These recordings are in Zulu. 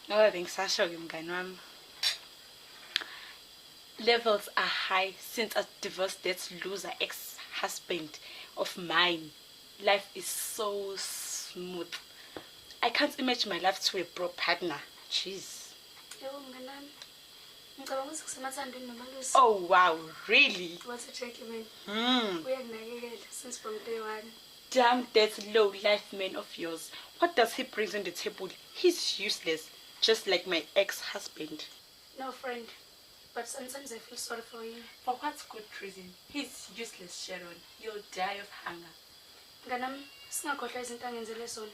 Ngoba bengisasho-ke mngani wami. Levels are high since I divorced that loser ex-husband of mine. Life is so smooth. I can't imagine my life to a bro partner. Jeez. Oh wow, really? What's a gentleman? Hmm. We are naked since from day one. Damn that low life man of yours. What does he bring on the table? He's useless, just like my ex-husband. No, friend. But sometimes I feel sorry for him. For what good reason? He's useless, Sharon. You'll die of hunger. Nganam, singakhohlwa izinto angenzele zona.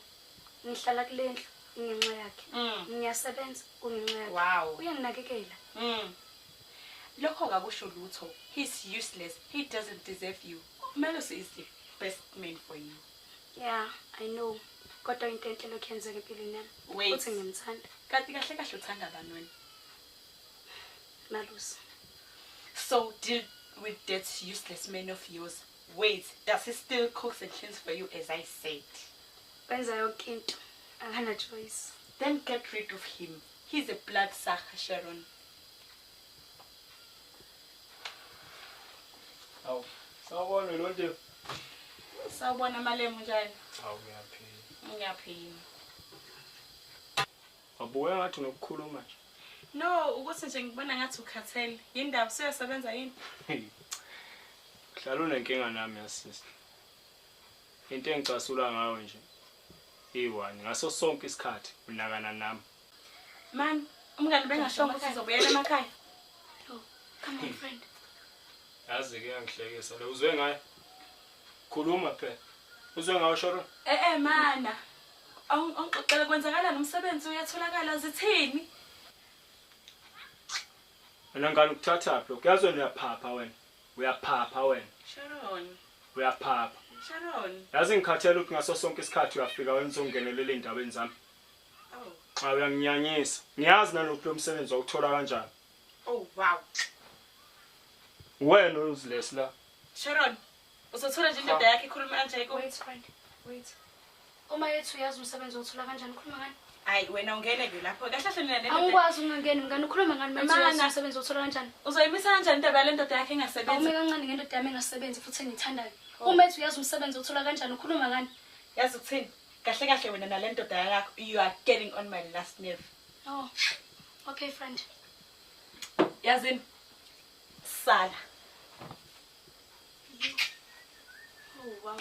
Ngihlala kule ndlu ingenxa yakhe. Ngiyasebenza kungenxa yakhe. Wow. Uyanginakekela. Lokho kakusho lutho. He's useless. He doesn't deserve you. Melusi is the best man for you. Yeah, I know. Kodwa into enhle lokho yenzeka empilweni yami. Wait. Uthi ngimthanda. Kanti kahle kahle uthanda bani wena? Malusi. So deal with that useless man of yours. Wait, does he still cook and cleans for you as I said? Wenza yonke into. Angana choice. Then get rid of him. He's a bloodsucker, Sharon. Awu, sawubona lonto. Sawubona Malemu njani? Awu ngiyaphila. Ngiyaphila. Wabuya ngathi unokukhuluma nje. No, ukuthi nje ngibona ngathi ukhathele. Yindaba useyasebenza yini? Hlala unenkinga nami yasisi. Into engicasula ngayo nje. Iwani ngaso sonke isikhathi unakana nami. Man, umngani bengashongo sizobuyela emakhaya. Oh, come on friend. Yazi ke ngihlekisa lo uzwe ngaye. Khuluma phela. Uzwe ngayo Sharon? Mana. Ongixoxela kwenzakalani umsebenzi uyatholakala zithini? Wena ngani ukuthatha phi? Uyazi wena uyaphapha wena. Uyaphapha wena. Sharon. Uyaphapha. Sharon. Yazi ngikhathela ukuthi ngaso sonke isikhathi uyafika wena uzongenelela indabeni zami. Oh. Cha uyanginyanyisa. Ngiyazi nalokho lo msebenzi awuthola kanjani. Oh wow. Wena uzilesi la. Sharon. Uzothola nje indoda yakhe ikhuluma kanje ko. Wait friend. Wait. Uma yethu uyazi umsebenzi othola kanjani ukhuluma ngani? Hayi wena ungene ke lapho. Kahle kahle nina lento. Angikwazi ungangeni ngani ukhuluma ngani manje uyazi umsebenzi othola kanjani? Uzoyimisa kanjani indaba yale ndoda yakhe engasebenzi? Awume kancane ngendoda yami engasebenzi futhi engithandayo. Uma yethu uyazi umsebenzi othola kanjani ukhuluma ngani? Yazi ukuthini? Kahle kahle wena nale ndoda yakho you are getting on my last nerve. Oh. Okay friend. Yazini sala. Oh wow.